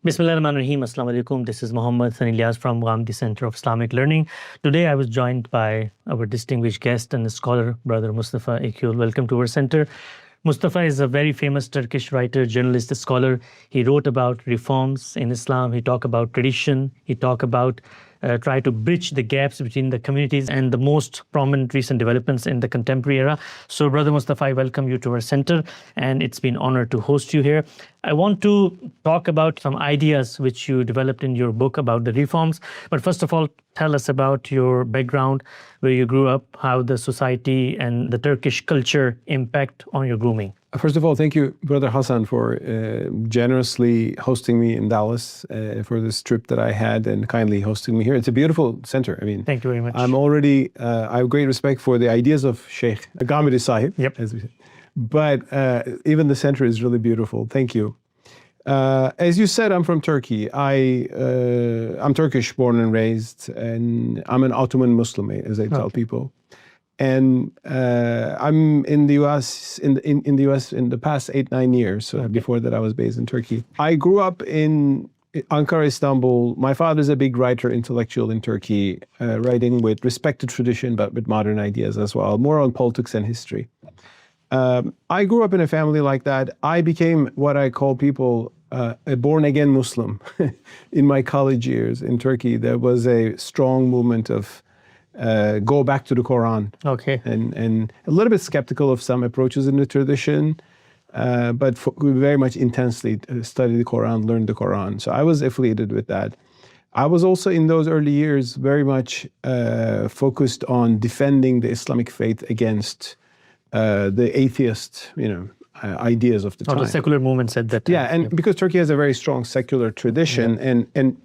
Bismillahirrahmanirrahim. Assalamu alaikum. This is Hassan Ilyas from Ghamdi Center of Islamic Learning. Today I was joined by our distinguished guest and scholar, Brother Mustafa Akyol. Welcome to our center. Mustafa is a very famous Turkish writer, journalist, scholar. He wrote about reforms in Islam. He talked about tradition. He talked about try to bridge the gaps between the communities and the most prominent recent developments in the contemporary era. So, Brother Mustafa, I welcome you to our center, and it's been an honor to host you here. I want to talk about some ideas which you developed in your book about the reforms. But first of all, tell us about your background, where you grew up, how the society and the Turkish culture impact on your grooming. First of all, thank you, Brother Hassan, for generously hosting me in Dallas for this trip that I had and kindly hosting me here. It's a beautiful center. I mean, thank you very much. I have great respect for the ideas of Sheikh Ghamdi Sahib, as we say. But even the center is really beautiful. Thank you. As you said, I'm from Turkey. I'm Turkish, born and raised, and I'm an Ottoman Muslim, as I tell people. And I'm in the U.S. in the U.S. in the past 8-9 years. So before that, I was based in Turkey. I grew up in Ankara, Istanbul. My father is a big writer, intellectual in Turkey, writing with respect to tradition, but with modern ideas as well, more on politics and history. I grew up in a family like that. I became what I call people a born-again Muslim in my college years in Turkey. There was a strong movement of go back to the Quran. Okay. And a little bit skeptical of some approaches in the tradition, but we very much intensely studied the Quran, learned the Quran. So I was affiliated with that. I was also in those early years very much focused on defending the Islamic faith against the atheist, ideas of the time. The secular movement said that. Yeah, and because Turkey has a very strong secular tradition and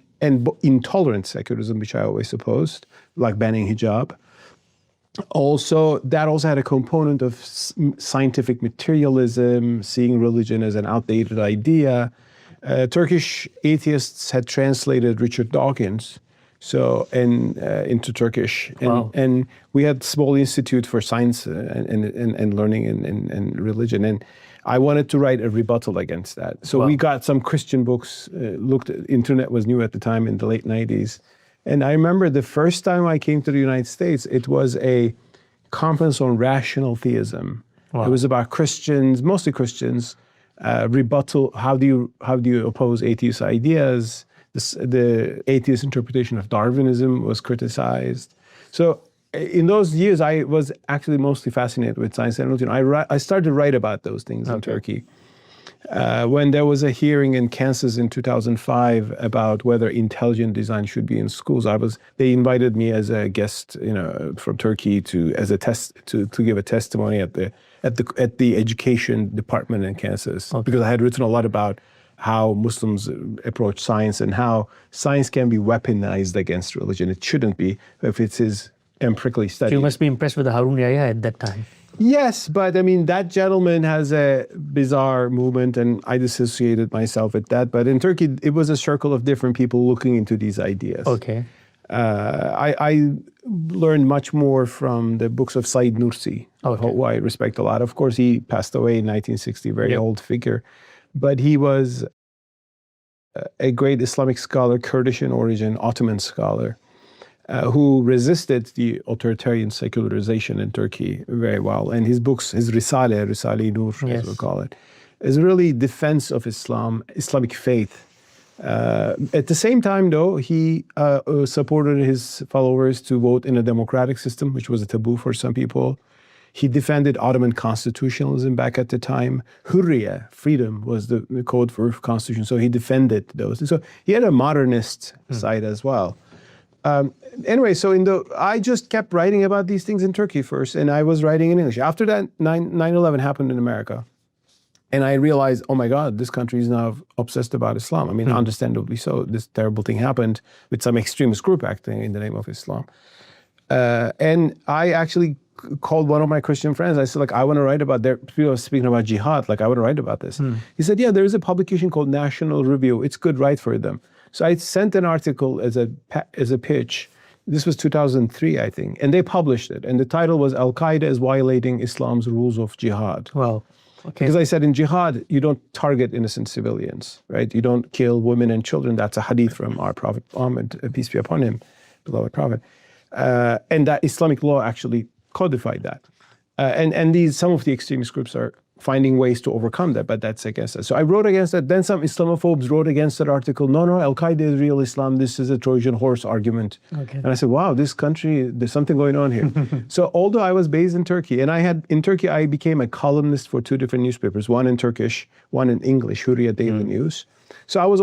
intolerant secularism, which I always opposed, like banning hijab. That also had a component of scientific materialism, seeing religion as an outdated idea. Turkish atheists had translated Richard Dawkins into Turkish. And we had a small institute for science and learning and religion. And I wanted to write a rebuttal against that. So we got some Christian books, internet was new at the time in the late 90s. And I remember the first time I came to the United States, it was a conference on rational theism. It was about Christians, mostly Christians, rebuttal, how do you oppose atheist ideas? The atheist interpretation of Darwinism was criticized. So in those years, I was actually mostly fascinated with science and religion. I started to write about those things in Turkey. When there was a hearing in Kansas in 2005 about whether intelligent design should be in schools, they invited me as a guest, from Turkey to give a testimony at the education department in Kansas, because I had written a lot about how Muslims approach science and how science can be weaponized against religion. It shouldn't be if it is empirically studied. So you must be impressed with the Harun Yahya at that time. Yes, but I mean, that gentleman has a bizarre movement, and I dissociated myself with that. But in Turkey, it was a circle of different people looking into these ideas. Okay. I learned much more from the books of Said Nursi, who I respect a lot. Of course, he passed away in 1960, very old figure. But he was a great Islamic scholar, Kurdish in origin, Ottoman scholar, who resisted the authoritarian secularization in Turkey very well. And his books, his Risale Nur, as we call it, is really defense of Islam, Islamic faith. At the same time, though, he supported his followers to vote in a democratic system, which was a taboo for some people. He defended Ottoman constitutionalism back at the time. Hurriye, freedom, was the code for constitution. So he defended those. And so he had a modernist side as well. Anyway, I just kept writing about these things in Turkey first, and I was writing in English. After that, 9/11 happened in America. And I realized, oh my God, this country is now obsessed about Islam. I mean, understandably so. This terrible thing happened with some extremist group acting in the name of Islam. And I actually called one of my Christian friends. I said, I want to write about people speaking about jihad. I want to write about this. He said, yeah, there is a publication called National Review. It's good, write for them. So I sent an article as a pitch. This was 2003, I think. And they published it. And the title was Al-Qaeda is Violating Islam's Rules of Jihad. Wow. Because I said in jihad, you don't target innocent civilians, right? You don't kill women and children. That's a hadith from our Prophet Muhammad, peace be upon him, beloved Prophet. And that Islamic law actually codified that. And some of the extremist groups are finding ways to overcome that, but that's against that. So I wrote against that. Then some Islamophobes wrote against that article. No, Al-Qaeda is real Islam. This is a Trojan horse argument. Okay. And I said, wow, this country, there's something going on here. So although I was based in Turkey, and in Turkey, I became a columnist for 2 different newspapers, one in Turkish, one in English, Hürriyet Daily News. So I was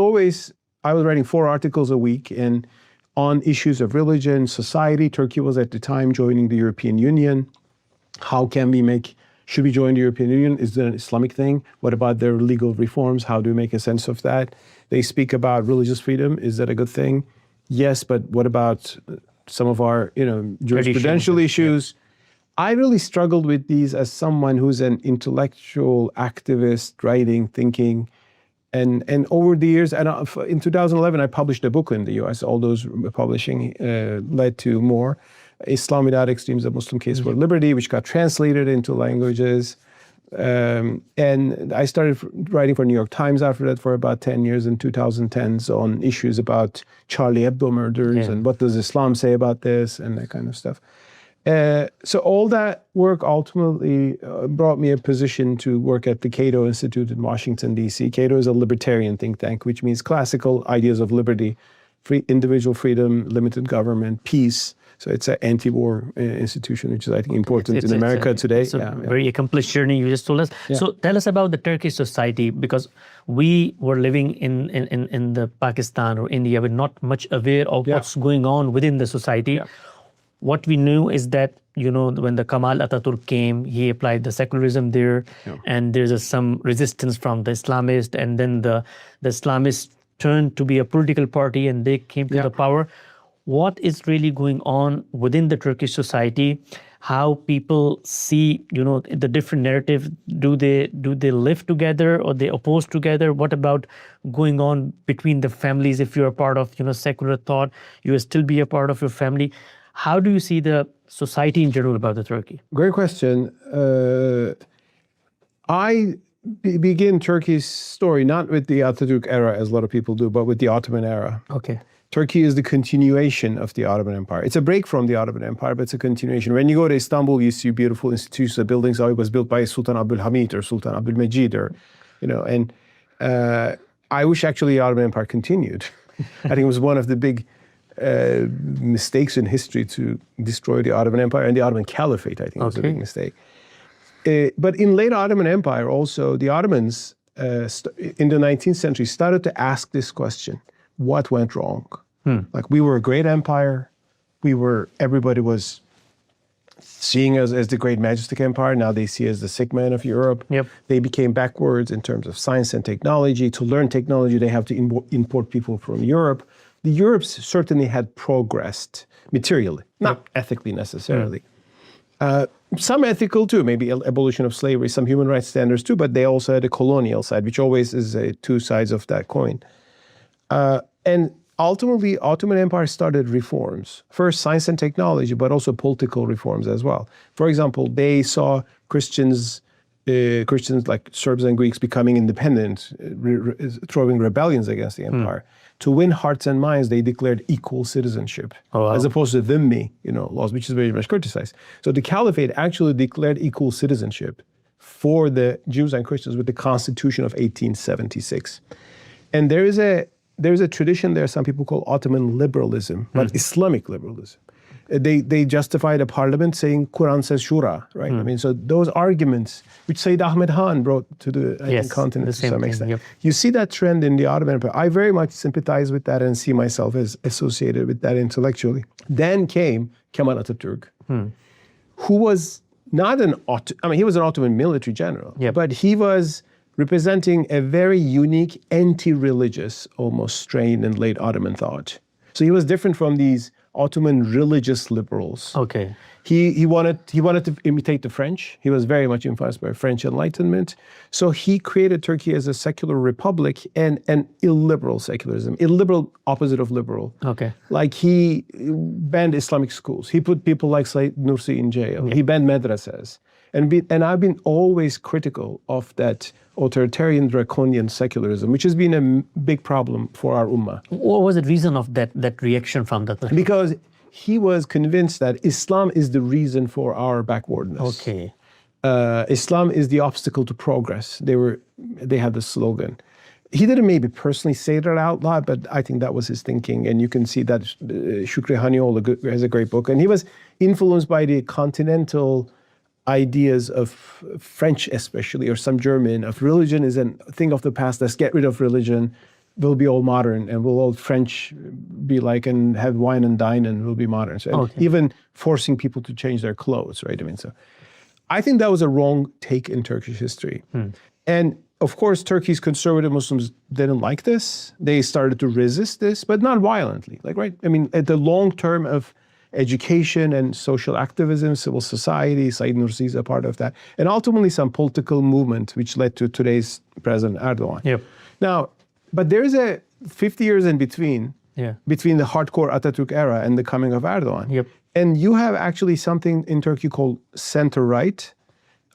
writing 4 articles a week and on issues of religion, society. Turkey was at the time joining the European Union. How can we should we join the European Union? Is it an Islamic thing? What about their legal reforms? How do we make a sense of that? They speak about religious freedom. Is that a good thing? Yes, but what about some of our, jurisprudential issues? Yeah. I really struggled with these as someone who's an intellectual activist, writing, thinking, and over the years, and in 2011, I published a book in the U.S. All those publishing led to more. Islam Without Extremes, a Muslim Case for Liberty, which got translated into languages. And I started writing for New York Times after that for about 10 years in 2010s on issues about Charlie Hebdo murders and what does Islam say about this and that kind of stuff. So all that work ultimately brought me a position to work at the Cato Institute in Washington, D.C. Cato is a libertarian think tank, which means classical ideas of liberty, individual freedom, limited government, peace. So it's an anti-war institution, which is, I think, important in America today. It's a very accomplished journey you just told us. Yeah. So tell us about the Turkish society, because we were living in the Pakistan or India, but not much aware of what's going on within the society. Yeah. What we knew is that, when the Kemal Atatürk came, he applied the secularism there, and there's some resistance from the Islamists, and then the Islamists turned to be a political party, and they came to the power. What is really going on within the Turkish society? How people see, the different narrative? Do they live together or they oppose together? What about going on between the families? If you're a part of, secular thought, you will still be a part of your family. How do you see the society in general about the Turkey? Great question. I begin Turkey's story not with the Atatürk era, as a lot of people do, but with the Ottoman era. Okay. Turkey is the continuation of the Ottoman Empire. It's a break from the Ottoman Empire, but it's a continuation. When you go to Istanbul, you see beautiful institutions, the buildings. It was built by Sultan Abdülhamid or Sultan Abdülmecid, and I wish actually the Ottoman Empire continued. I think it was one of the big mistakes in history to destroy the Ottoman Empire, and the Ottoman Caliphate, I think, was a big mistake. But in late Ottoman Empire, also, the Ottomans in the 19th century started to ask this question: what went wrong? Like, we were a great empire. Everybody was seeing us as the great majestic empire. Now they see us as the sick man of Europe. Yep. They became backwards in terms of science and technology. To learn technology, they have to import people from Europe. The Europe's certainly had progressed materially, not ethically necessarily. Some ethical too, maybe abolition of slavery, some human rights standards too, but they also had a colonial side, which always is two sides of that coin. And ultimately, Ottoman Empire started reforms. First, science and technology, but also political reforms as well. For example, they saw Christians like Serbs and Greeks becoming independent, throwing rebellions against the empire. To win hearts and minds, they declared equal citizenship, as opposed to dhimmi, laws, which is very much criticized. So the Caliphate actually declared equal citizenship for the Jews and Christians with the Constitution of 1876. And there is a tradition there some people call Ottoman liberalism, but Islamic liberalism. They justified a parliament saying Quran says shura, right? I mean, so those arguments, which Sayyid Ahmed Khan brought to the continent to some extent. Yep. You see that trend in the Ottoman Empire. I very much sympathize with that and see myself as associated with that intellectually. Then came Kemal Atatürk, who was not he was an Ottoman military general, but he was representing a very unique anti-religious almost strain in late Ottoman thought. So he was different from these Ottoman religious liberals. Okay. He wanted to imitate the French. He was very much influenced by French Enlightenment. So he created Turkey as a secular republic and an illiberal secularism, illiberal opposite of liberal. Okay. Like he banned Islamic schools. He put people like Said Nursi in jail. He banned madrasas. And I've been always critical of that authoritarian draconian secularism, which has been a big problem for our ummah. What was the reason of that reaction from that? Because he was convinced that Islam is the reason for our backwardness. Okay. Islam is the obstacle to progress. They had the slogan. He didn't maybe personally say that out loud, but I think that was his thinking. And you can see that Shukri Hanioğlu has a great book. And he was influenced by the continental ideas of French especially, or some German, of religion is a thing of the past. Let's get rid of religion. We'll be all modern, and we'll all French be like and have wine and dine, and we'll be modern. So even forcing people to change their clothes, right? I mean, so I think that was a wrong take in Turkish history. And of course, Turkey's conservative Muslims didn't like this. They started to resist this, but not violently. Like, right? I mean, at the long term of education and social activism, civil society, Said Nursi is a part of that, and ultimately some political movement which led to today's President Erdogan. Yep. Now, but there is a 50 years in between, between the hardcore Atatürk era and the coming of Erdogan. Yep. And you have actually something in Turkey called center-right.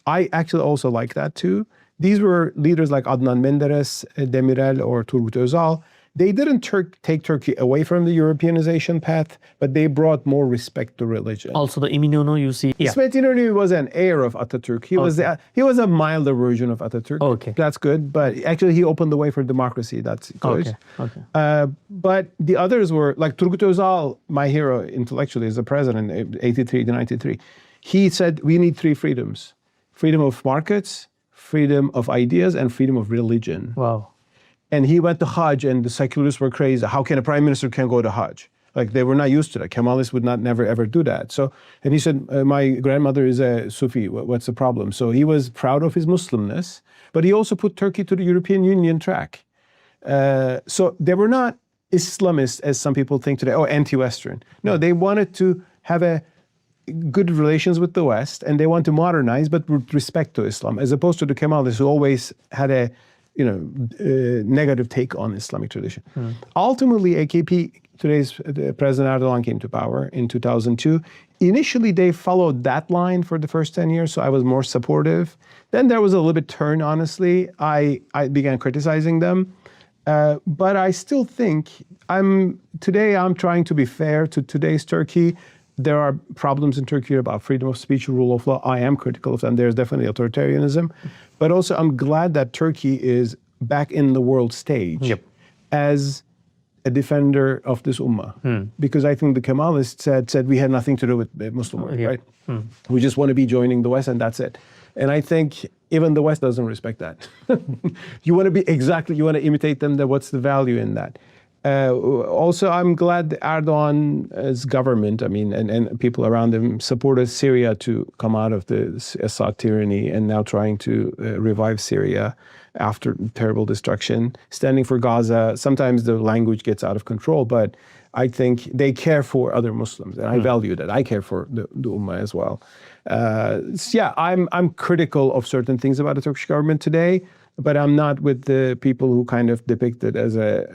I actually also like that too. These were leaders like Adnan Menderes, Demirel, or Turgut Özal. They didn't take Turkey away from the Europeanization path, but they brought more respect to religion. Also, the İminönü, you see. İsmet İnönü was an heir of Atatürk. He was a milder version of Atatürk. Okay. That's good, but actually he opened the way for democracy. That's good. Okay. But the others were, like Turgut Özal, my hero intellectually as a president, 83 to 93. He said, we need three freedoms. Freedom of markets, freedom of ideas, and freedom of religion. Wow. And he went to Hajj, and the secularists were crazy. How can a prime minister can go to Hajj? Like, they were not used to that. Kemalists would never ever do that. So, and he said, my grandmother is a Sufi. What's the problem? So he was proud of his Muslimness, but he also put Turkey to the European Union track. So they were not Islamist, as some people think today, anti-Western. No, they wanted to have good relations with the West, and they want to modernize, but with respect to Islam, as opposed to the Kemalists, who always had a negative take on Islamic tradition. Ultimately, AKP, today's President Erdogan came to power in 2002. Initially, they followed that line for the first 10 years, so I was more supportive. Then there was a little bit turn, honestly. I began criticizing them. But I still think I'm trying to be fair to today's Turkey. There are problems in Turkey about freedom of speech, rule of law. I am critical of them. There's definitely authoritarianism. But also, I'm glad that Turkey is back in the world stage as a defender of this ummah. Because I think the Kemalists said we had nothing to do with the Muslim world, right? We just want to be joining the West, and that's it. And I think even the West doesn't respect that. You want to imitate them, then what's the value in that? Also, I'm glad Erdogan's government, and people around him supported Syria to come out of the Assad tyranny, and now trying to revive Syria after terrible destruction, standing for Gaza. Sometimes the language gets out of control, but I think they care for other Muslims, and I value that. I care for the Ummah as well. I'm critical of certain things about the Turkish government today, but I'm not with the people who kind of depict it as a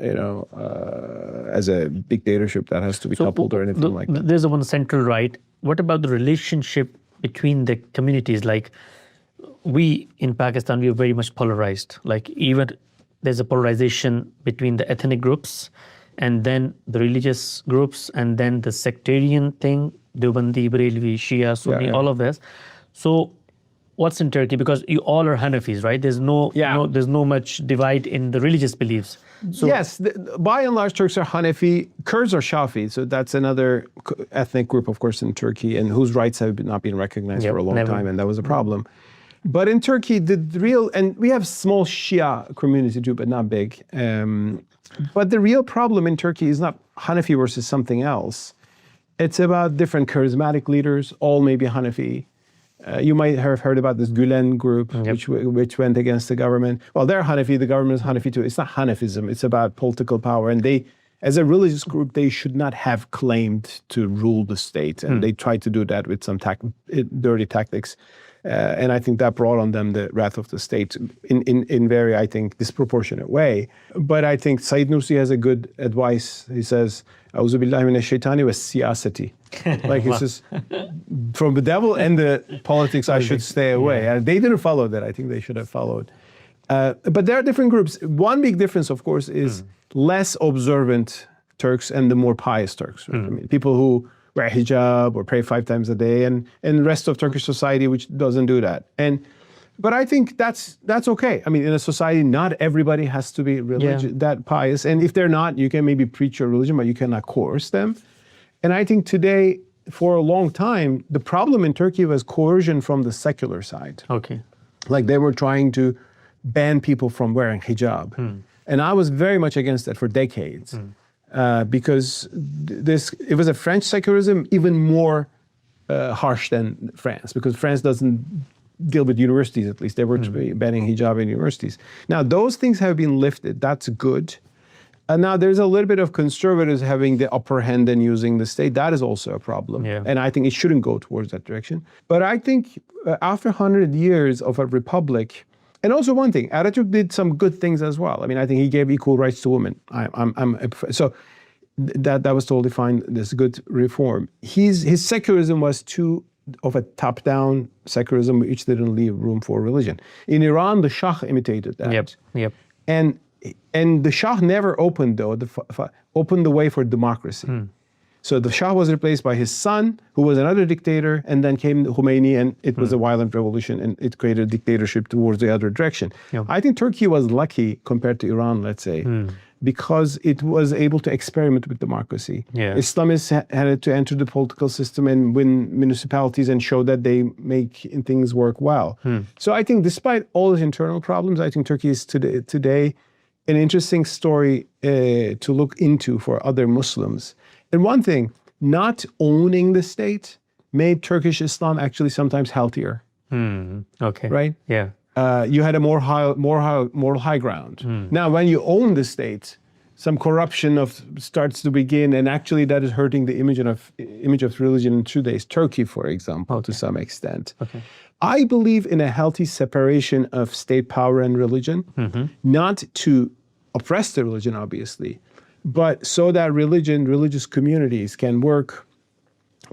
dictatorship that has to be coupled or anything like that. There's one central right. What about the relationship between the communities? Like, we in Pakistan, we are very much polarized. Like, even there's a polarization between the ethnic groups and then the religious groups and then the sectarian thing, Deobandi, Barelvi, Shia, Sunni, all of this. So what's in Turkey? Because you all are Hanafis, right? There's no much divide in the religious beliefs. So, yes, by and large, Turks are Hanafi. Kurds are Shafi, so that's another ethnic group, of course, in Turkey, and whose rights have not been recognized for a long time, and that was a problem. But in Turkey, and we have small Shia community too, but not big. But the real problem in Turkey is not Hanafi versus something else. It's about different charismatic leaders, all maybe Hanafi. You might have heard about this Gülen group, which went against the government. Well, they're Hanafi, the government is Hanafi too. It's not Hanafism, it's about political power. And they as a religious group, they should not have claimed to rule the state. And they tried to do that with some dirty tactics. And I think that brought on them the wrath of the state in very, I think, disproportionate way. But I think Said Nursi has a good advice. He says, "A'udhu billahi minash shaitani was siyasati." Like he says, from the devil and the politics, I should stay away. And they didn't follow that. I think they should have followed. But there are different groups. One big difference, of course, is less observant Turks and the more pious Turks. Right? I mean, people who wear hijab or pray 5 times a day, and the rest of Turkish society which doesn't do that. But I think that's okay. I mean, in a society, not everybody has to be that pious. And if they're not, you can maybe preach your religion, but you cannot coerce them. And I think today, for a long time, the problem in Turkey was coercion from the secular side. Okay. Like they were trying to ban people from wearing hijab. And I was very much against that for decades. Because it was a French secularism even more harsh than France, because France doesn't deal with universities, at least. They were banning hijab in universities. Now, those things have been lifted. That's good. And now there's a little bit of conservatives having the upper hand and using the state. That is also a problem. Yeah. And I think it shouldn't go towards that direction. But I think after 100 years of a republic, and also one thing, Atatürk did some good things as well. I mean, I think he gave equal rights to women. So that was totally fine. There's good reform. His secularism was too of a top-down secularism, which didn't leave room for religion. In Iran, the Shah imitated that. Yep. And the Shah never opened the way for democracy. So the Shah was replaced by his son, who was another dictator, and then came Khomeini, and it was a violent revolution, and it created a dictatorship towards the other direction. Yep. I think Turkey was lucky compared to Iran, let's say, because it was able to experiment with democracy. Yeah. Islamists had to enter the political system and win municipalities and show that they make things work well. So I think despite all the internal problems, I think Turkey is today an interesting story to look into for other Muslims. And one thing, not owning the state made Turkish Islam actually sometimes healthier. Okay. Right? Yeah. You had a more moral high ground. Now, when you own the state, some corruption starts to begin, and actually that is hurting the image of religion in today's Turkey, for example, to some extent. Okay. I believe in a healthy separation of state power and religion, not to oppress the religion, obviously, but so that religious communities can work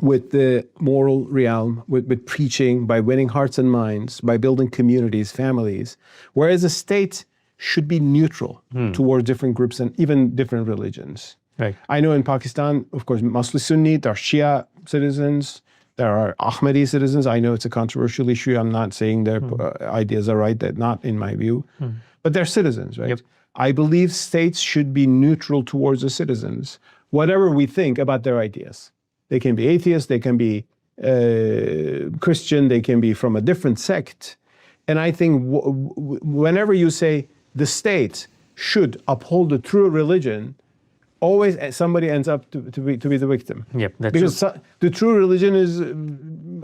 with the moral realm, with preaching, by winning hearts and minds, by building communities, families, whereas the state should be neutral towards different groups and even different religions. Right. I know in Pakistan, of course, mostly Sunni, there are Shia citizens, there are Ahmadi citizens. I know it's a controversial issue. I'm not saying their ideas are right, they're not in my view, but they're citizens, right? Yep. I believe states should be neutral towards the citizens, whatever we think about their ideas. They can be atheists, they can be Christian, they can be from a different sect. And I think whenever you say the state should uphold the true religion, always somebody ends up to be the victim. Yep, that's because true. The true religion is,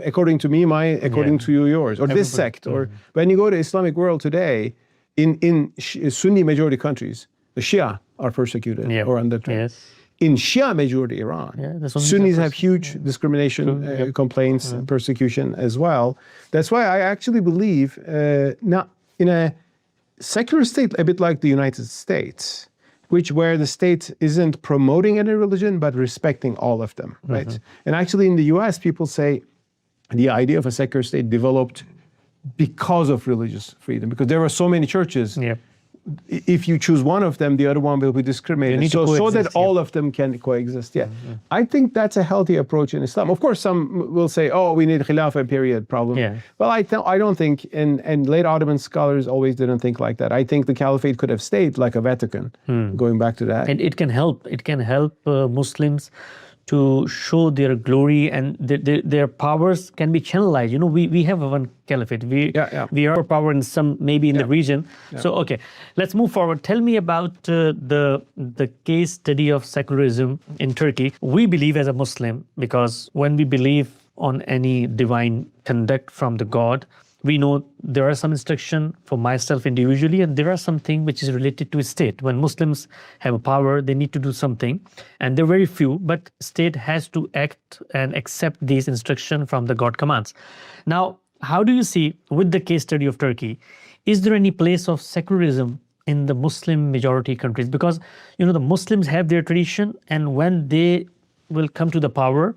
according to me, according to you, yours, or this sect. Or when you go to Islamic world today, in Sunni majority countries, the Shia are persecuted or under threat. Yes. In Shia majority Iran, Sunnis have huge discrimination complaints and persecution as well. That's why I actually believe not in a secular state, a bit like the United States, where the state isn't promoting any religion but respecting all of them, right? And actually in the US, people say the idea of a secular state developed because of religious freedom, because there were so many churches. Yep. If you choose one of them, the other one will be discriminated. So that all of them can coexist. Yeah. I think that's a healthy approach in Islam. Of course, some will say, oh, we need Khilafah period problem. Yeah. Well, I don't think, and late Ottoman scholars always didn't think like that. I think the caliphate could have stayed like a Vatican, going back to that. And it can help. It can help Muslims to show their glory, and their powers can be channelized. You know, we have one caliphate. We are power in some, maybe in the region. Yeah. So, okay, let's move forward. Tell me about the case study of secularism in Turkey. We believe as a Muslim, because when we believe on any divine conduct from the God, we know there are some instruction for myself individually, and there are something which is related to a state. When Muslims have a power, they need to do something, and there are very few, but state has to act and accept these instructions from the God commands. Now, how do you see, with the case study of Turkey, is there any place of secularism in the Muslim majority countries? Because, the Muslims have their tradition, and when they will come to the power,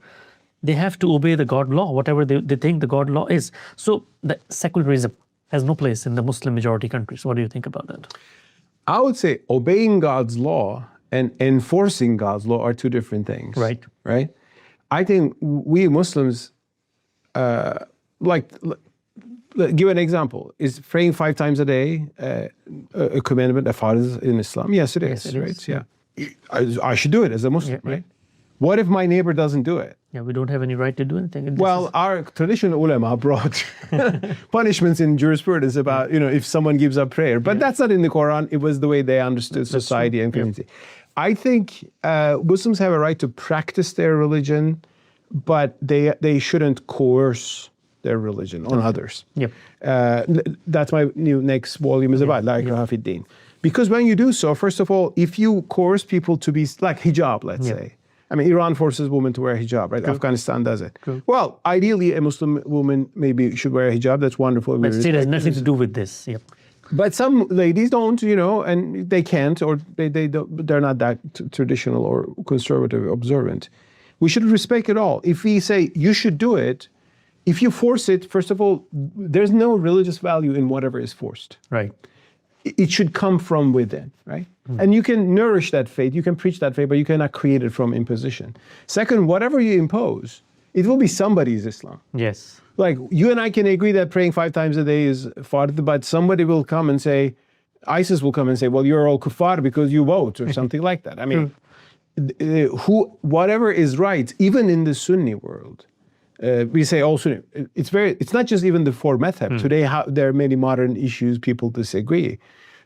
they have to obey the God law, whatever they think the God law is. So the secularism has no place in the Muslim majority countries. What do you think about that? I would say obeying God's law and enforcing God's law are two different things. Right. Right? I think we Muslims, give an example. Is praying 5 times a day a commandment, a farz in Islam? Yes, it is. Yes, it right? is. Yeah. I should do it as a Muslim, Yeah, right? What if my neighbor doesn't do it? Yeah, we don't have any right to do anything. Well, our traditional ulama brought punishments in jurisprudence about, if someone gives up prayer. But that's not in the Quran. It was the way they understood society and community. I think Muslims have a right to practice their religion, but they shouldn't coerce their religion on others. Yep. That's my next volume is about, like Ikraha fid Din. Because when you do so, first of all, if you coerce people to be like hijab, let's say. I mean, Iran forces women to wear hijab, right? True. Afghanistan does it. True. Well, ideally, a Muslim woman maybe should wear a hijab. That's wonderful. But it has nothing to do with this. Yep. But some ladies don't, and they can't, or they're not that traditional or conservative, observant. We should respect it all. If we say you should do it, if you force it, first of all, there's no religious value in whatever is forced. Right. It should come from within, right? And you can nourish that faith, you can preach that faith, but you cannot create it from imposition. Second, whatever you impose, it will be somebody's Islam. Yes. Like you and I can agree that praying 5 times a day is fard, but somebody will come and say, ISIS will come and say, well, you're all kuffar because you vote or something like that. I mean, whatever is right, even in the Sunni world, we say also, it's not just even the 4 madhab. Today, there are many modern issues people disagree.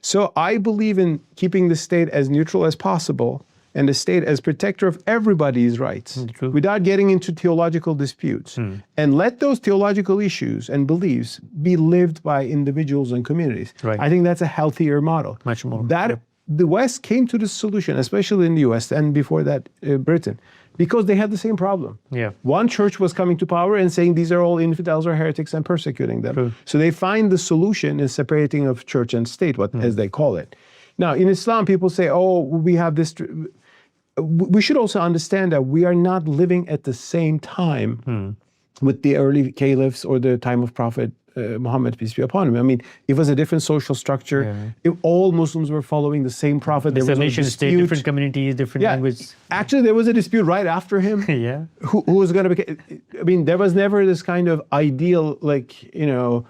So I believe in keeping the state as neutral as possible and the state as protector of everybody's rights without getting into theological disputes. And let those theological issues and beliefs be lived by individuals and communities. Right. I think that's a healthier model. Much more. The West came to the solution, especially in the US and before that Britain, because they had the same problem. Yeah. One church was coming to power and saying these are all infidels or heretics and persecuting them. True. So they find the solution in separating of church and state, as they call it. Now, in Islam, people say, oh, we have this. We should also understand that we are not living at the same time with the early caliphs or the time of Prophet Muhammad, peace be upon him. I mean, it was a different social structure. If all Muslims were following the same prophet, there was no nation dispute. State, different communities, different language. Actually, there was a dispute right after him. Yeah. Who was going to be? I mean, there was never this kind of ideal,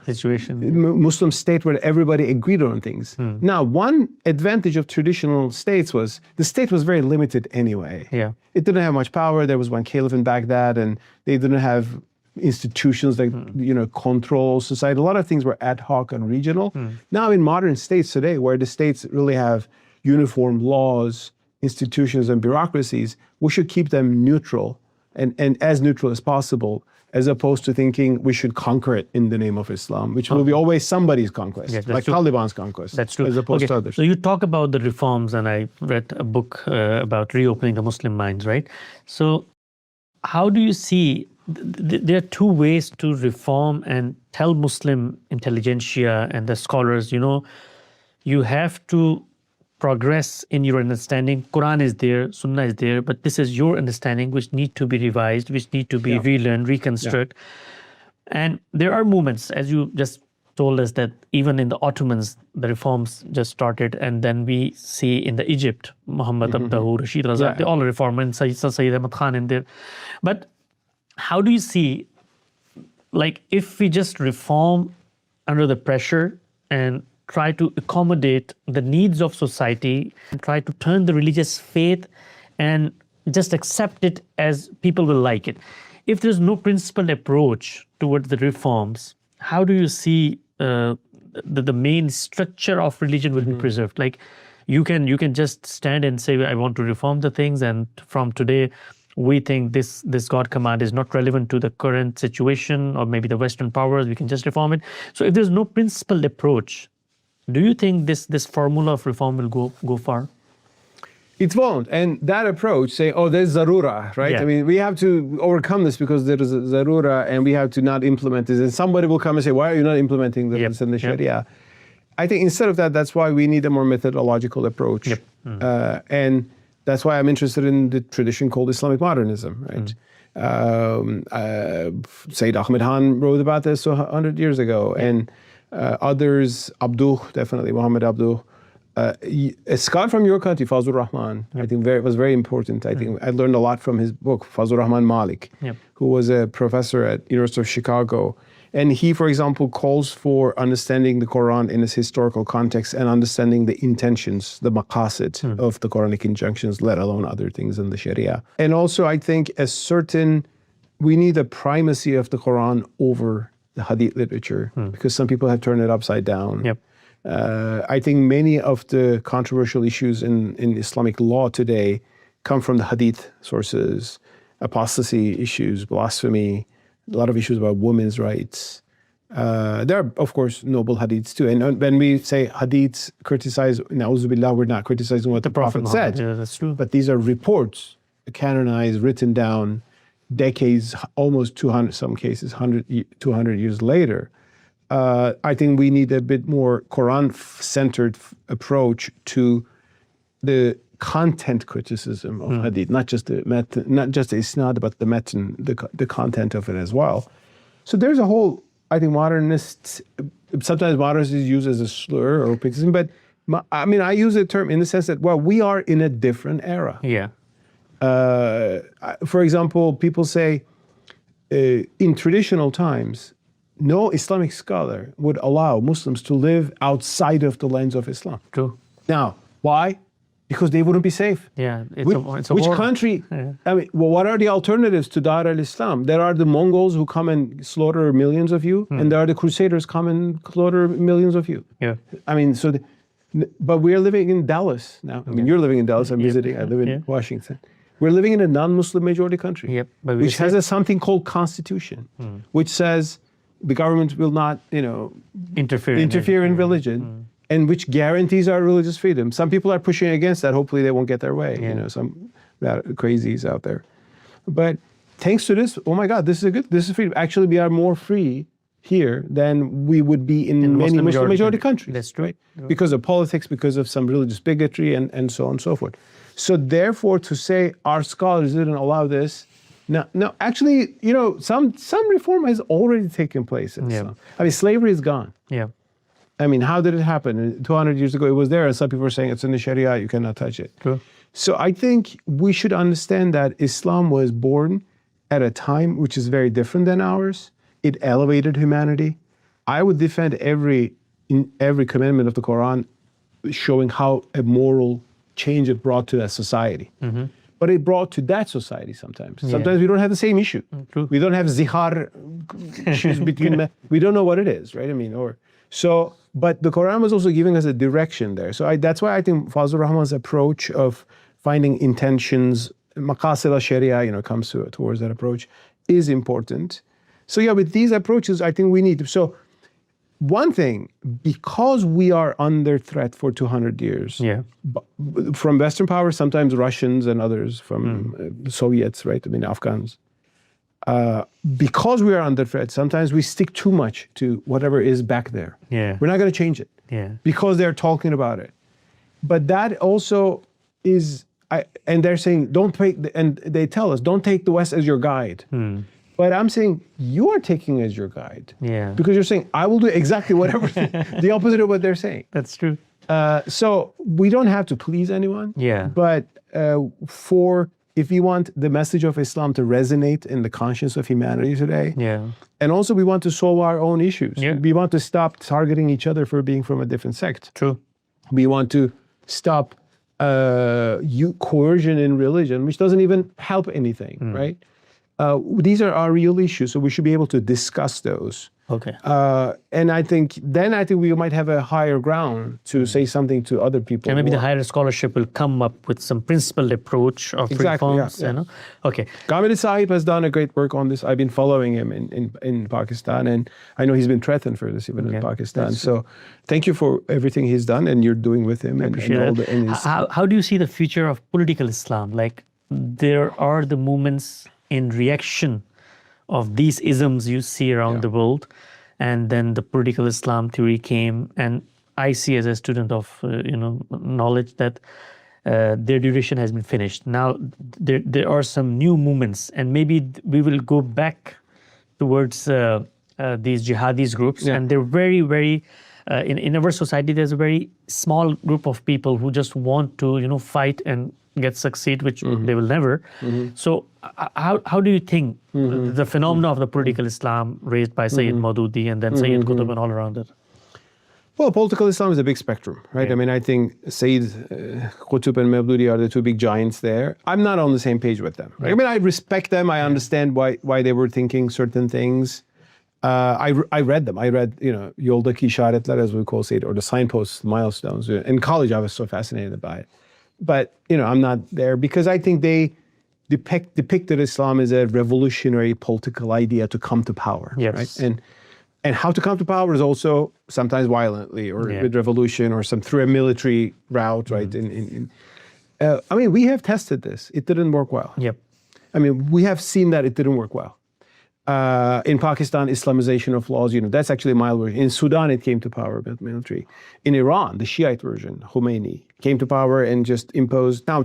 situation, Muslim state where everybody agreed on things. Now, one advantage of traditional states was the state was very limited anyway. Yeah. It didn't have much power. There was one caliph in Baghdad, and they didn't have institutions that control society. A lot of things were ad hoc and regional. Now in modern states today, where the states really have uniform laws, institutions, and bureaucracies, we should keep them neutral and as neutral as possible, as opposed to thinking we should conquer it in the name of Islam, which will be always somebody's conquest, like true. Taliban's conquest. That's true. As opposed to others. So you talk about the reforms, and I read a book about reopening the Muslim minds, right? So how do you see? There are 2 ways to reform and tell Muslim intelligentsia and the scholars, you have to progress in your understanding. Quran is there, Sunnah is there, but this is your understanding which need to be revised, which need to be relearned, reconstruct. And there are movements, as you just told us, that even in the Ottomans, the reforms just started, and then we see in the Egypt, Muhammad Abdahu, Rashid Raza, they all reform, and Sayyid Ahmad Khan in there. But how do you see, if we just reform under the pressure and try to accommodate the needs of society and try to turn the religious faith and just accept it as people will like it? If there's no principled approach towards the reforms, how do you see the main structure of religion will be preserved? Like you can just stand and say, I want to reform the things, and from today we think this God command is not relevant to the current situation or maybe the Western powers, we can just reform it. So if there's no principled approach, do you think this formula of reform will go far? It won't. And that approach, say, oh, there's zarura, right? Yeah. I mean, we have to overcome this because there is a zarura and we have to not implement this. And somebody will come and say, why are you not implementing this in the Sharia? I think instead of that, that's why we need a more methodological approach. And that's why I'm interested in the tradition called Islamic modernism, right? Sayyid Ahmed Khan wrote about this 100 years ago. And others, Abduh, definitely, Muhammad Abduh. A scholar from your country, Fazlur Rahman, I think was very important. I think I learned a lot from his book, Fazlur Rahman Malik, who was a professor at University of Chicago. And he, for example, calls for understanding the Quran in its historical context and understanding the intentions, the maqasid of the Quranic injunctions, let alone other things in the Sharia. And also, I think we need a primacy of the Quran over the Hadith literature because some people have turned it upside down. I think many of the controversial issues in Islamic law today come from the Hadith sources, apostasy issues, blasphemy, a lot of issues about women's rights. There are, of course, noble hadiths too. And when we say hadiths criticize, na'udzu billah, we're not criticizing what the Prophet said. Yeah, that's true. But these are reports, canonized, written down, decades, almost 200, some cases, 200 years later. I think we need a bit more Quran-centered approach to the content criticism of hadith, not just the isnad, but the metan, the content of it as well. So there's a whole, I think, sometimes modernists is used as a slur or criticism, but I mean, I use the term in the sense that, well, we are in a different era. For example, people say in traditional times, no Islamic scholar would allow Muslims to live outside of the lens of Islam. True. Now, why? Because they wouldn't be safe. It's a which war. country? I mean, well, what are the alternatives to Dar al-Islam? There are the Mongols who come and slaughter millions of you, and there are the Crusaders come and slaughter millions of you. I mean, but we're living in Dallas now. I mean, you're living in Dallas. I'm visiting. I live in Washington. We're living in a non-Muslim majority country, which has something called constitution, which says the government will not, interfere in religion, and which guarantees our religious freedom. Some people are pushing against that. Hopefully, they won't get their way. Some crazies out there. But thanks to this, oh my God, this is freedom. Actually, we are more free here than we would be in many Muslim majority countries. That's true. Right? Because of politics, because of some religious bigotry, and so on and so forth. So therefore, to say our scholars didn't allow this. No, actually, some reform has already taken place in Islam. I mean, slavery is gone. I mean, how did it happen? 200 years ago, it was there, and some people are saying it's in the Sharia, you cannot touch it. True. So I think we should understand that Islam was born at a time which is very different than ours. It elevated humanity. I would defend every commandment of the Quran showing how a moral change it brought to that society. But it brought to that society sometimes. Sometimes we don't have the same issue. True. We don't have zihar issues between men. We don't know what it is, right? I mean, but the Quran was also giving us a direction there. So that's why I think Fazlur Rahman's approach of finding intentions, maqasid al-sharia, comes towards that approach, is important. So with these approaches, I think we need to. So one thing, because we are under threat for 200 years, from Western powers, sometimes Russians and others, from Soviets, right? I mean, Afghans. Because we are under threat, sometimes we stick too much to whatever is back there. We're not going to change it because they're talking about it. But that also is, and they're saying, and they tell us, don't take the West as your guide. But I'm saying, you are taking as your guide. Because you're saying, I will do exactly whatever, the opposite of what they're saying. That's true. So we don't have to please anyone. But if we want the message of Islam to resonate in the conscience of humanity today, and also we want to solve our own issues. We want to stop targeting each other for being from a different sect. True. We want to stop coercion in religion, which doesn't even help anything, right? These are our real issues, so we should be able to discuss those. Okay. And I think we might have a higher ground to say something to other people. And maybe the higher scholarship will come up with some principled approach of reforms. Yeah. You know? Okay. Ghamid Sahib has done a great work on this. I've been following him in Pakistan, and I know he's been threatened for this even in Pakistan. So thank you for everything he's done and you're doing with him. How do you see the future of political Islam? Like, there are the movements in reaction of these isms you see around the world, and then the political Islam theory came, and I see as a student of knowledge that their duration has been finished. Now there are some new movements, and maybe we will go back towards these jihadis groups, and they're very, very in our society. There's a very small group of people who just want to fight and succeed, which they will never. So how do you think the phenomena of the political Islam raised by Sayyid Maududi and then Sayyid Qutb and all around it? Well, political Islam is a big spectrum, right? I mean, I think Sayyid Qutb and Maududi are the two big giants there. I'm not on the same page with them. Right? I mean, I respect them. I understand why they were thinking certain things. I read them. I read, Yoldaki İşaretler, as we call it, or the signposts, milestones. In college, I was so fascinated by it. But, I'm not there because I think they depicted Islam as a revolutionary political idea to come to power. Yes. Right? And how to come to power is also sometimes violently or with revolution or through a military route, right? I mean, we have tested this. It didn't work well. Yep. I mean, we have seen that it didn't work well. In Pakistan, Islamization of laws, that's actually a mild version. In Sudan, it came to power with military. In Iran, the Shiite version, Khomeini, came to power and just imposed. Now,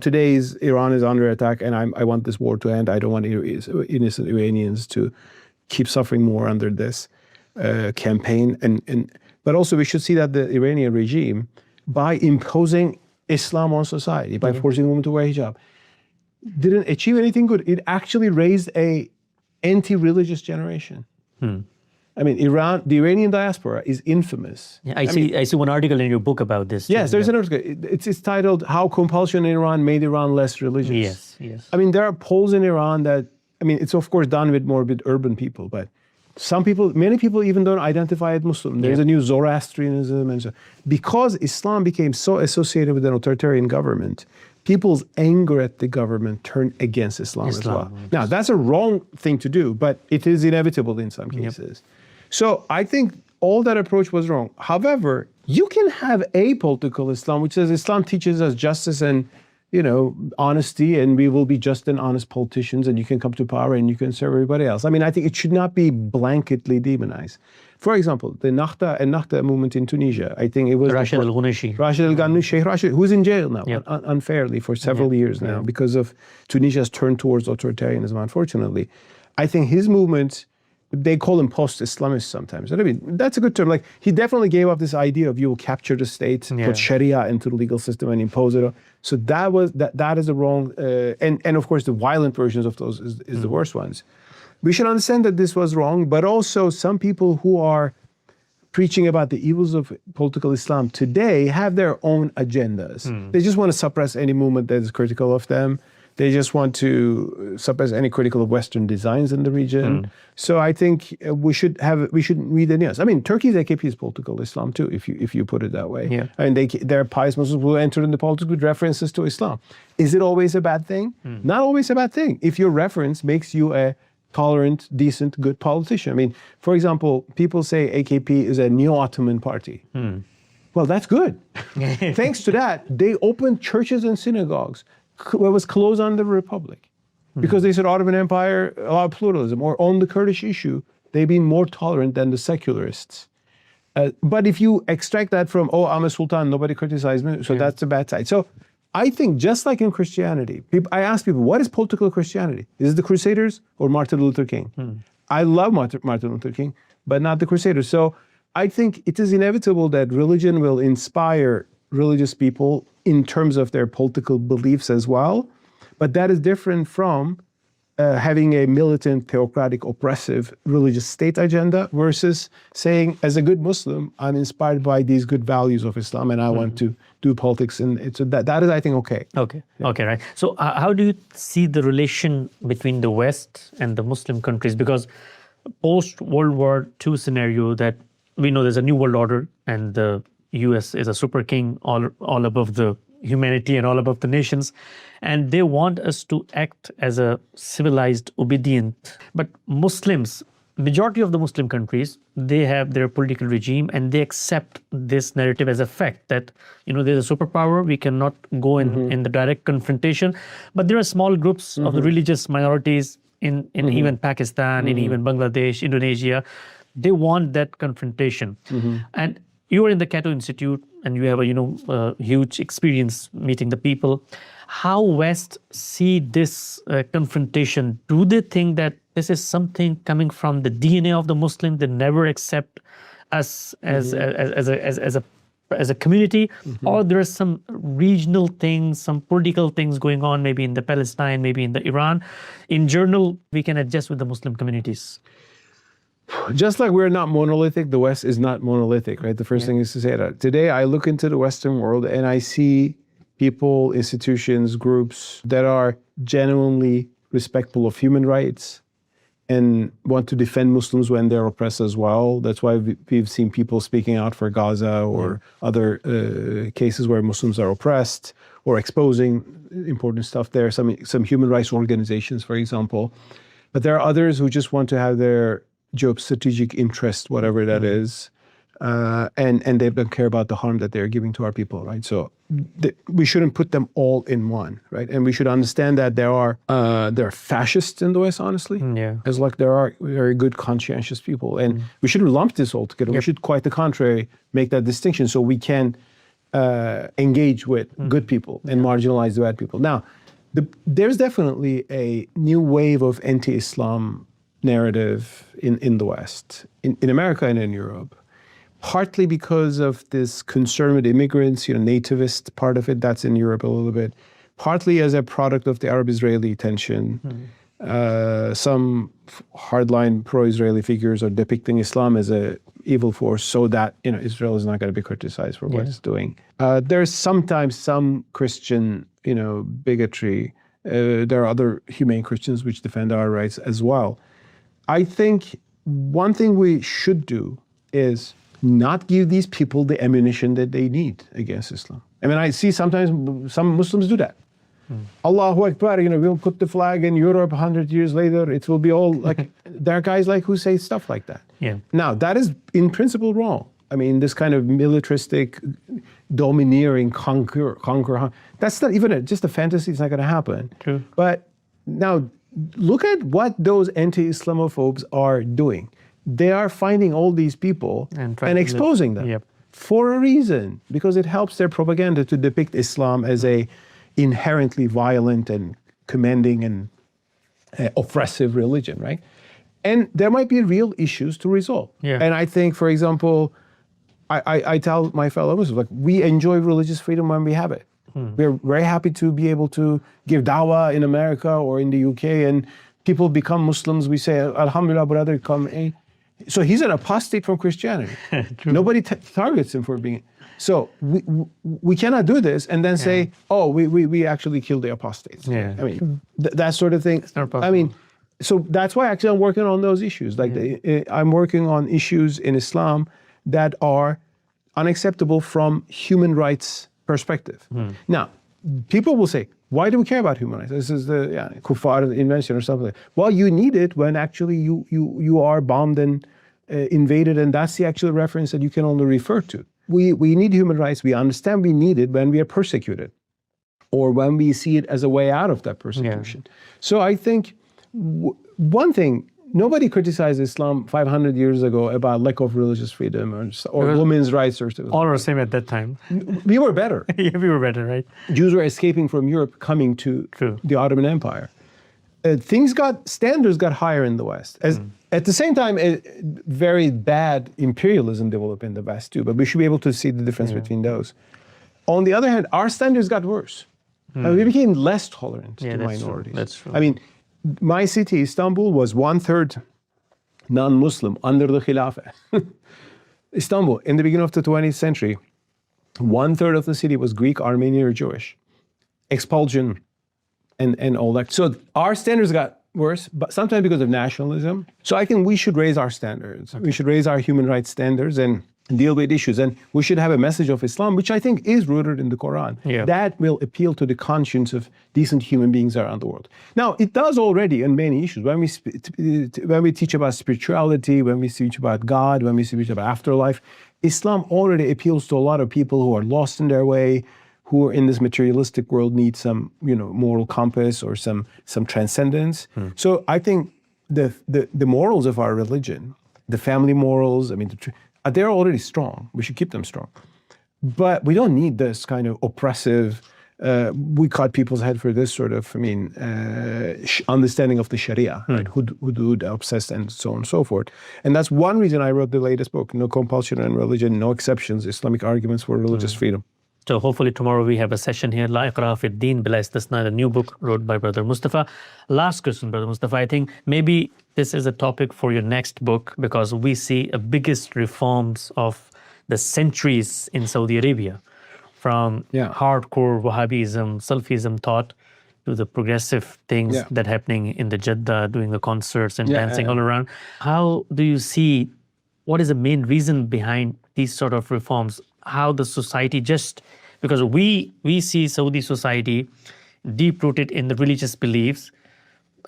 Iran is under attack, and I want this war to end. I don't want innocent Iranians to keep suffering more under this campaign. But also, we should see that the Iranian regime, by imposing Islam on society, by forcing women to wear hijab, didn't achieve anything good. It actually raised a anti-religious generation. I mean, the Iranian diaspora is infamous. Yeah, I see one article in your book about this. Yes, there's an article. It's titled "How Compulsion in Iran Made Iran Less Religious." Yes. I mean, there are polls in Iran that, it's of course done with more urban people, but many people even don't identify as Muslim. There's a new Zoroastrianism, and so because Islam became so associated with an authoritarian government, people's anger at the government turned against Islam as well. Now, that's a wrong thing to do, but it is inevitable in some cases. So I think all that approach was wrong. However, you can have a political Islam, which says Islam teaches us justice and, honesty, and we will be just and honest politicians, and you can come to power and you can serve everybody else. I mean, I think it should not be blanketly demonized. For example, the Nahda movement in Tunisia, I think it was Rashid al-Ghannouchi, who's in jail now, unfairly for several years now because of Tunisia's turn towards authoritarianism, unfortunately. I think his movement, they call him post-Islamist sometimes. I mean, that's a good term. Like, he definitely gave up this idea of you will capture the state, put Sharia into the legal system and impose it. So that is the wrong, and of course the violent versions of those is the worst ones. We should understand that this was wrong, but also some people who are preaching about the evils of political Islam today have their own agendas. They just want to suppress any movement that is critical of them. They just want to suppress any critical of Western designs in the region. So I think we should read the news. I mean, Turkey's AKP is political Islam too, if you put it that way. Yeah. I mean, there are pious Muslims who enter into politics with references to Islam. Is it always a bad thing? Not always a bad thing. If your reference makes you a tolerant, decent, good politician. I mean, for example, people say AKP is a neo-Ottoman party. Well, that's good. Thanks to that, they opened churches and synagogues. What was closed under the Republic. Because they said Ottoman Empire allowed pluralism, or on the Kurdish issue, they've been more tolerant than the secularists. But if you extract that from, I'm a sultan, nobody criticized me, so that's the bad side. So I think just like in Christianity, I ask people, what is political Christianity? Is it the Crusaders or Martin Luther King? I love Martin Luther King, but not the Crusaders. So I think it is inevitable that religion will inspire religious people in terms of their political beliefs as well. But that is different from having a militant, theocratic, oppressive religious state agenda versus saying, as a good Muslim, I'm inspired by these good values of Islam and I want to do politics. And so that is, I think, okay. Okay. Okay, right. So how do you see the relation between the West and the Muslim countries? Because post-World War II scenario that we know there's a new world order and the US is a super king all above the humanity and all above the nations. And they want us to act as a civilized, obedient. But Muslims, majority of the Muslim countries, they have their political regime and they accept this narrative as a fact that, there's a superpower, we cannot go in the direct confrontation. But there are small groups of the religious minorities in even Pakistan, in even Bangladesh, Indonesia. They want that confrontation. And you are in the Cato Institute and you have a huge experience meeting the people. How West see this confrontation? Do they think that this is something coming from the DNA of the Muslim? They never accept us as a community, or there are some regional things, some political things going on, maybe in the Palestine, maybe in the Iran. In general, we can adjust with the Muslim communities. Just like we're not monolithic, the West is not monolithic, right? The first thing is to say that. Today, I look into the Western world and I see people, institutions, groups that are genuinely respectful of human rights and want to defend Muslims when they're oppressed as well. That's why we've seen people speaking out for Gaza or other cases where Muslims are oppressed or exposing important stuff there. Some human rights organizations, for example. But there are others who just want to have their geostrategic interest, whatever that is, and they don't care about the harm that they're giving to our people, right? So we shouldn't put them all in one, right? And we should understand that there are fascists in the West, honestly. As like there are very good, conscientious people, and we shouldn't lump this all together. We should, quite the contrary, make that distinction so we can engage with good people and marginalize the bad people. Now, there's definitely a new wave of anti-Islam narrative in the West, in America and in Europe, partly because of this concern with immigrants, nativist part of it, that's in Europe a little bit, partly as a product of the Arab-Israeli tension. Some hardline pro-Israeli figures are depicting Islam as an evil force so that Israel is not going to be criticized for what it's doing. There's sometimes some Christian bigotry. There are other humane Christians which defend our rights as well. I think one thing we should do is not give these people the ammunition that they need against Islam. I mean, I see sometimes some Muslims do that. Allahu Akbar, we'll put the flag in Europe 100 years later. It will be all like, there are guys like who say stuff like that. Now, that is in principle wrong. I mean, this kind of militaristic, domineering, conquer, that's not even just a fantasy. It's not going to happen. True. But now, look at what those anti-Islamophobes are doing. They are finding all these people and exposing them for a reason, because it helps their propaganda to depict Islam as a inherently violent and commanding and oppressive religion, right? And there might be real issues to resolve. And I think, for example, I tell my fellow Muslims, like, we enjoy religious freedom when we have it. We're very happy to be able to give dawah in America or in the UK, and people become Muslims. We say, Alhamdulillah, brother, come in. So he's an apostate from Christianity. Nobody targets him for being. So we cannot do this and then say, oh, we actually killed the apostates. I mean, that sort of thing. It's not possible. I mean, so that's why actually I'm working on those issues. Like I'm working on issues in Islam that are unacceptable from human rights perspective. Now, people will say, why do we care about human rights? This is the kuffar invention or something. Well, you need it when actually you are bombed and invaded, and that's the actual reference that you can only refer to. We need human rights. We understand we need it when we are persecuted or when we see it as a way out of that persecution. So I think one thing, nobody criticized Islam 500 years ago about lack of religious freedom or women's rights. All were the same at that time. We were better. We were better, right? Jews were escaping from Europe, coming to the Ottoman Empire. Standards got higher in the West. At the same time, very bad imperialism developed in the West too, but we should be able to see the difference between those. On the other hand, our standards got worse. We became less tolerant to minorities. That's true. I mean, my city, Istanbul, was 1/3 non-Muslim under the Khilafah. Istanbul, in the beginning of the 20th century, 1/3 of the city was Greek, Armenian, or Jewish. Expulsion and all that. So our standards got worse, but sometimes because of nationalism. So I think we should raise our standards. Okay. We should raise our human rights standards and deal with issues. And we should have a message of Islam, which I think is rooted in the Quran. Yeah. That will appeal to the conscience of decent human beings around the world. Now, it does already in many issues. When we teach about spirituality, when we teach about God, when we teach about afterlife, Islam already appeals to a lot of people who are lost in their way, who are in this materialistic world, need some, moral compass or some transcendence. So I think the morals of our religion, the family morals, they're already strong. We should keep them strong. But we don't need this kind of oppressive, we cut people's head for this sort of, understanding of the Sharia, right? Hudud, obsessed, and so on and so forth. And that's one reason I wrote the latest book, No Compulsion in Religion, No Exceptions, Islamic Arguments for Religious Freedom. So hopefully tomorrow we have a session here, La Iqra fi Din Bila Istisna, a new book wrote by Brother Mustafa. Last question, Brother Mustafa. I think maybe this is a topic for your next book because we see a biggest reforms of the centuries in Saudi Arabia, from hardcore Wahhabism, Salafism thought to the progressive things that happening in the Jeddah, doing the concerts and dancing all around. How do you see, what is the main reason behind these sort of reforms? How the society because we see Saudi society deep-rooted in the religious beliefs.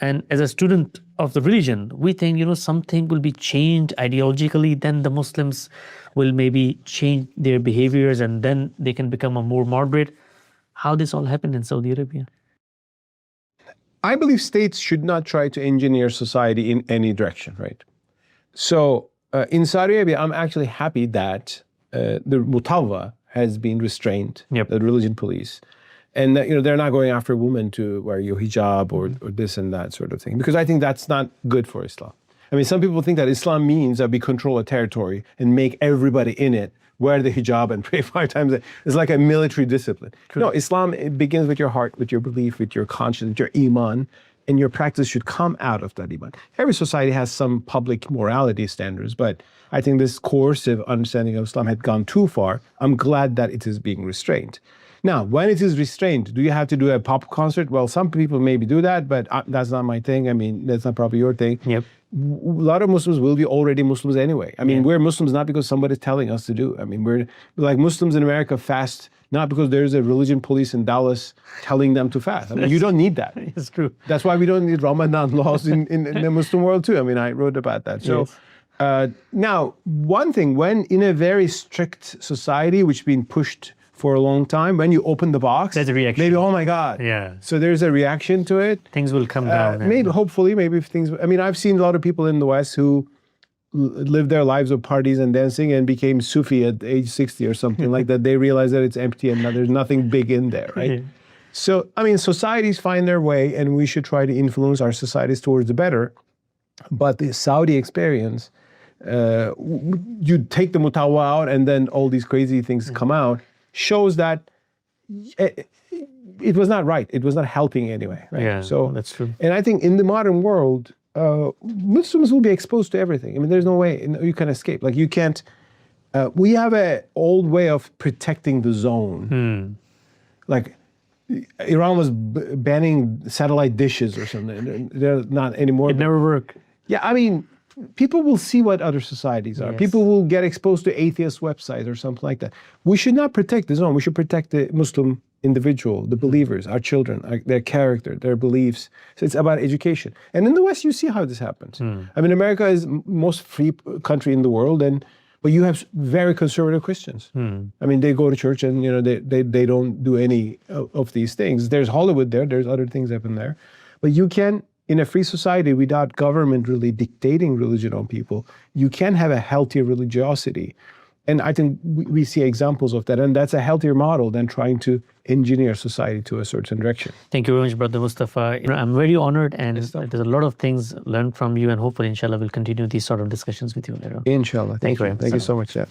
And as a student of the religion, we think, something will be changed ideologically, then the Muslims will maybe change their behaviors and then they can become a more moderate. How this all happened in Saudi Arabia? I believe states should not try to engineer society in any direction, right? So in Saudi Arabia, I'm actually happy that the Mutawwa has been restrained, the religion police. And they're not going after women to wear your hijab or this and that sort of thing, because I think that's not good for Islam. Some people think that Islam means that we control a territory and make everybody in it wear the hijab and pray 5 times. It's like a military discipline. True. No, Islam, it begins with your heart, with your belief, with your conscience, with your iman, and your practice should come out of that iman. Every society has some public morality standards, but I think this coercive understanding of Islam had gone too far. I'm glad that it is being restrained. Now, when it is restrained, do you have to do a pop concert? Well, some people maybe do that, but that's not my thing. That's not probably your thing. Yep. A lot of Muslims will be already Muslims anyway. We're Muslims not because somebody's telling us to do. We're like Muslims in America fast not because there's a religion police in Dallas telling them to fast. You don't need that. It's true. That's why we don't need Ramadan laws in the Muslim world too. I wrote about that. So now, one thing, when in a very strict society, which has been pushed for a long time, when you open the box, there's a reaction. Maybe, oh my God. Yeah. So there's a reaction to it. Things will come down. Hopefully, if things, I've seen a lot of people in the West who lived their lives of parties and dancing and became Sufi at age 60 or something like that. They realize that it's empty and there's nothing big in there, right? Yeah. So, societies find their way and we should try to influence our societies towards the better. But the Saudi experience, you take the Mutawwa out and then all these crazy things come out, shows that it was not right. It was not helping anyway. Right? Yeah, so that's true. And I think in the modern world, Muslims will be exposed to everything. There's no way you can escape. Like you can't. We have an old way of protecting the zone. Like Iran was banning satellite dishes or something. They're not anymore. It never worked. Yeah, people will see what other societies are. Yes. People will get exposed to atheist websites or something like that. We should not protect the zone. We should protect the Muslim individual, the believers, our children, their character, their beliefs. So it's about education. And in the West, you see how this happens. America is the most free country in the world, but you have very conservative Christians. They go to church and they don't do any of these things. There's Hollywood there. There's other things happen there. But you can, in a free society without government really dictating religion on people, you can have a healthier religiosity. And I think we see examples of that. And that's a healthier model than trying to engineer society to a certain direction. Thank you very much, Brother Mustafa. I'm very honored and there's a lot of things learned from you. And hopefully, inshallah, we'll continue these sort of discussions with you later. Inshallah. Thank you. Thank you so much. Yeah.